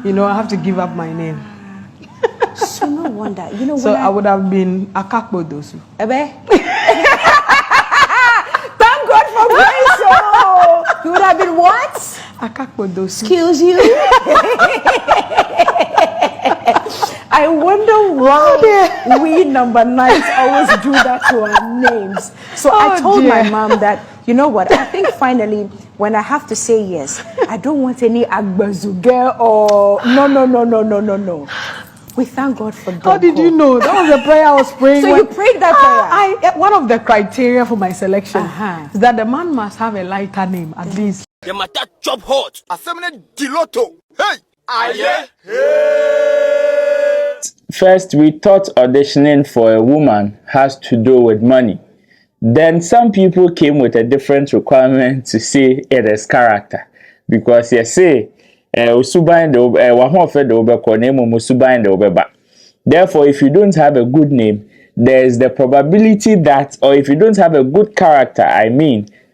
I have to give up my name. So no wonder. So I would have been Akakbodosu. Ebe? Thank God for grace. Oh, you would have been what? Akakbodosu. Excuse you. I wonder why we number 9s always do that to our names. So I told my mom that, you know what, I think finally when I have to say yes, I don't want any Agbazuge or no. We thank God for Donkor. How did you know? That was the prayer I was praying. So you prayed that prayer? One of the criteria for my selection is that the man must have a lighter name, at least. The matter chop hot. Assembly Diloto. Hey! Aye! First, we thought auditioning for a woman has to do with money. Then some people came with a different requirement to say it is character. Because you say, therefore, if you don't have a good name, there is the probability that, or if you don't have a good character,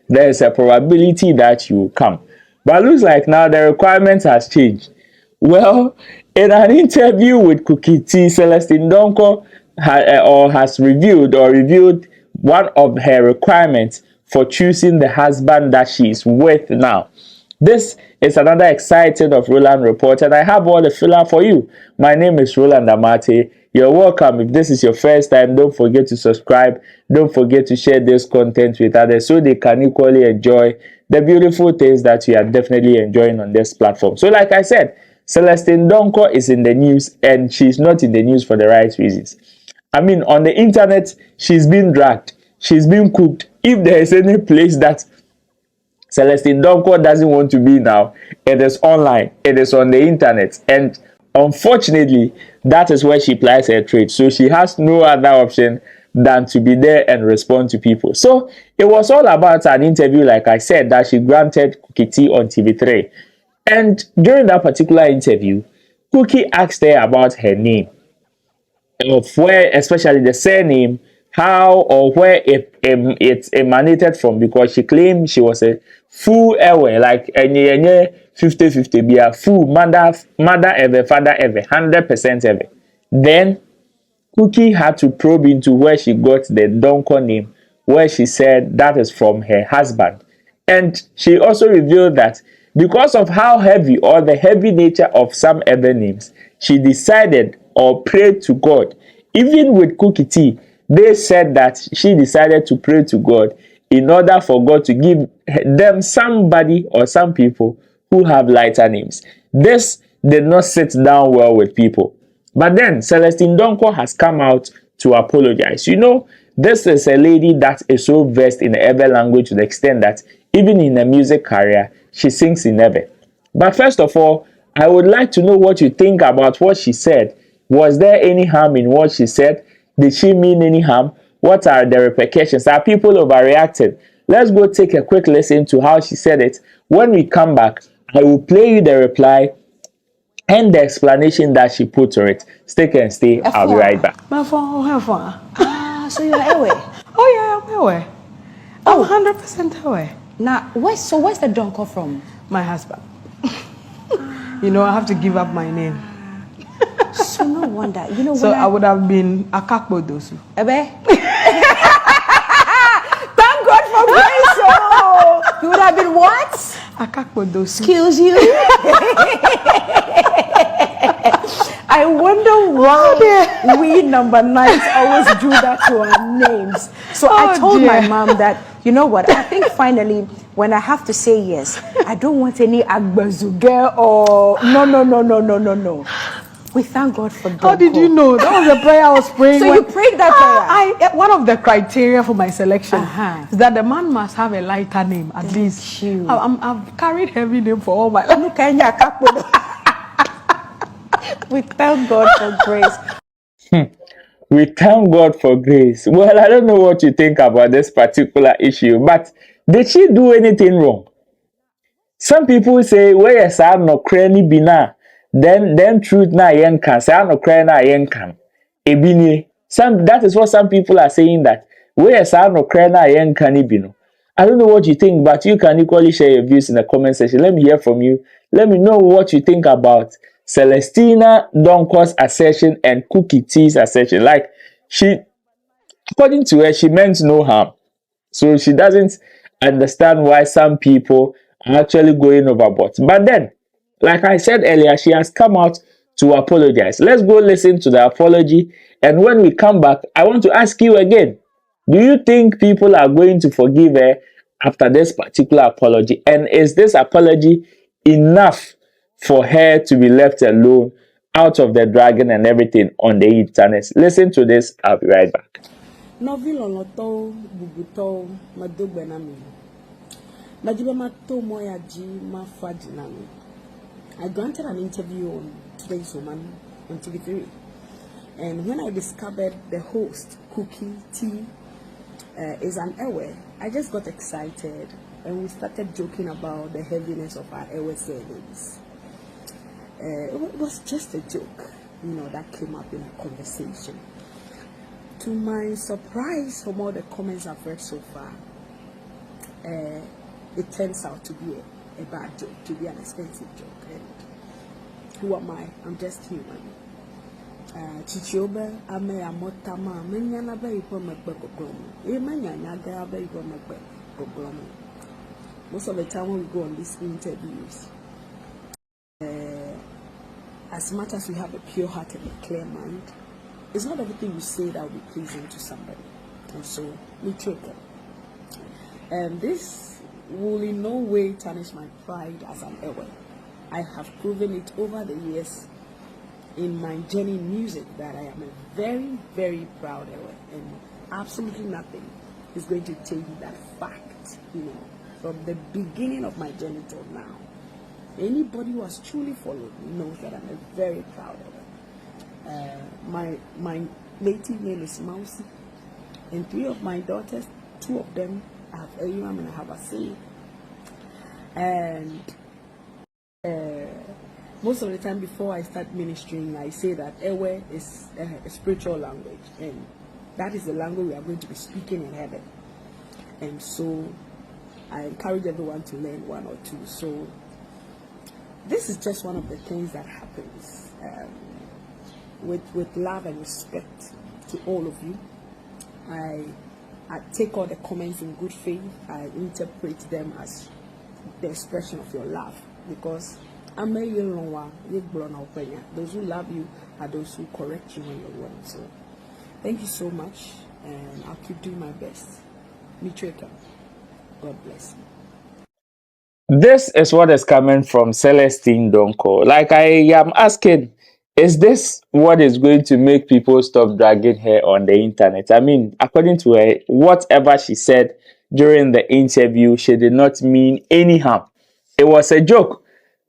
there is a probability that you will come. But it looks like now the requirement has changed. Well, in an interview with Cookie T, Celestine Donkor has revealed one of her requirements for choosing the husband that she is with now. This is another exciting of Roland report, and I have all the filler for you. My name is Roland AMARTEY. You're welcome. If this is your first time, don't forget to subscribe. Don't forget to share this content with others so they can equally enjoy the beautiful things that you are definitely enjoying on this platform. So like I said, Celestine Donkor is in the news, and she's not in the news for the right reasons. On the internet, she's been dragged. She's been cooked. If there is any place that Celestine Donkor doesn't want to be now, it is online. It is on the internet. And unfortunately, that is where she plies her trade. So she has no other option than to be there and respond to people. So it was all about an interview, like I said, that she granted Cookie T on TV3. And during that particular interview, Cookie asked her about her name, of where, especially the surname, how or where it emanated from, because she claimed she was a fool ever, like 50-50 be a fool, mother ever, father ever, 100% ever. Then Cookie had to probe into where she got the Donkor name, where she said that is from her husband. And she also revealed that because of how heavy or the heavy nature of some other names, she decided or prayed to God. Even with Cookie T, they said that she decided to pray to God in order for God to give them somebody or some people who have lighter names. This did not sit down well with people. But then Celestine Donkor has come out to apologize. This is a lady that is so versed in the Ewe language to the extent that even in a music career, she sings in Ewe. But first of all, I would like to know what you think about what she said. Was there any harm in what she said? Did she mean any harm? What are the repercussions? Are people overreacting? Let's go take a quick listen to how she said it. When we come back, I will play you the reply and the explanation that she put to it. Stick and stay. I'll be right back. So you're away? Oh yeah, I'm away. I'm 100% away. Now, where's the Donkor from? My husband. I have to give up my name. So no wonder. So I would have been Akakbodosu. Ebe? Thank God for grace. Oh, you would have been what? Akakbodosu. Excuse you. I wonder why we number 9s always do that to our names. So I told my mom that, you know what, I think finally when I have to say yes, I don't want any Agbazuge or no. We thank God for Donkor. How did you know? That was the prayer I was praying. So you prayed that prayer? One of the criteria for my selection is that the man must have a lighter name, at least. I've carried heavy name for all my life. We thank God for grace. We thank God for grace. Well, I don't know what you think about this particular issue, but did she do anything wrong? Some people say, where yes, I'm not cranny bina. Then truth na yen can say no cry na yen can. Ebini. That is what some people are saying, that where say no cry na yen can ibino. I don't know what you think, but you can equally share your views in the comment section. Let me hear from you. Let me know what you think about Celestine Donkor's assertion and Cookie T's assertion. Like, she, according to her, she meant no harm. So she doesn't understand why some people are actually going overboard. But then, like I said earlier, she has come out to apologize. Let's go listen to the apology. And when we come back, I want to ask you again, do you think people are going to forgive her after this particular apology? And is this apology enough for her to be left alone out of the dragon and everything on the internet? Listen to this. I'll be right back. I granted an interview on Today's Woman on TV3, and when I discovered the host, Cookie T, is an Ewe, I just got excited and we started joking about the heaviness of our Ewe surnames. It was just a joke, that came up in a conversation. To my surprise, from all the comments I've read so far, it turns out to be a bad joke, to be an expensive joke. And who am I? I'm just human. Chichiobe ame amotama menyana be ipo megbe goglomo. E menyanya ga be ipo megbe goglomo. Most of the time when we go on these interviews, as much as we have a pure heart and a clear mind, it's not everything you say that will be pleasing to somebody. And so we take it. And this will in no way tarnish my pride as an Ewe. I have proven it over the years in my journey in music that I am a very, very proud Ewe, and absolutely nothing is going to change that fact, from the beginning of my journey till now. Anybody who has truly followed me knows that I'm a very proud Ewe. My native name is Mausi, and 3 of my daughters, 2 of them I have Eliam and I have Asili. And most of the time before I start ministering, I say that Ewe is a spiritual language, and that is the language we are going to be speaking in heaven. And so I encourage everyone to learn 1 or 2. So this is just one of the things that happens with love and respect to all of you. I take all the comments in good faith. I interpret them as the expression of your love, because those who love you are those who correct you when you're wrong. So thank you so much, and I'll keep doing my best. God bless you. This is what is coming from Celestine Donkor. Like, I am asking, is this what is going to make people stop dragging her on the internet? I mean, according to her, whatever she said during the interview, she did not mean any harm. It was a joke.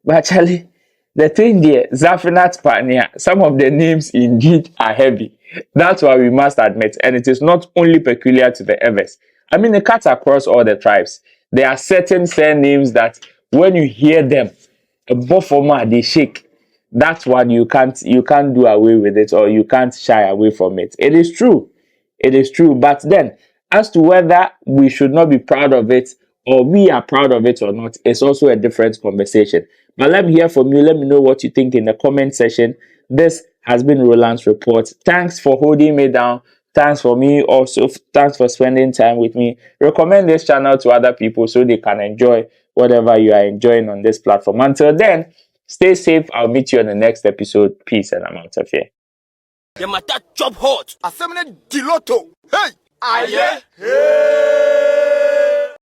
But actually, the thing there, Zafinat Pania, some of the names indeed are heavy. That's why we must admit. And it is not only peculiar to the Evers. I mean, it cuts across all the tribes. There are certain surnames that when you hear them, bofoma, they shake. That's one you can't do away with it, or you can't shy away from it. It is true. It is true. But then, as to whether we should not be proud of it, or we are proud of it or not, it's also a different conversation. But let me hear from you. Let me know what you think in the comment section. This has been Roland's Report. Thanks for holding me down. Thanks for me also. Thanks for spending time with me. Recommend this channel to other people so they can enjoy whatever you are enjoying on this platform. Until then, stay safe. I'll meet you on the next episode. Peace, and I'm out of here. The matter job hot. Assembly Diloto. Hey! Aye! Hey!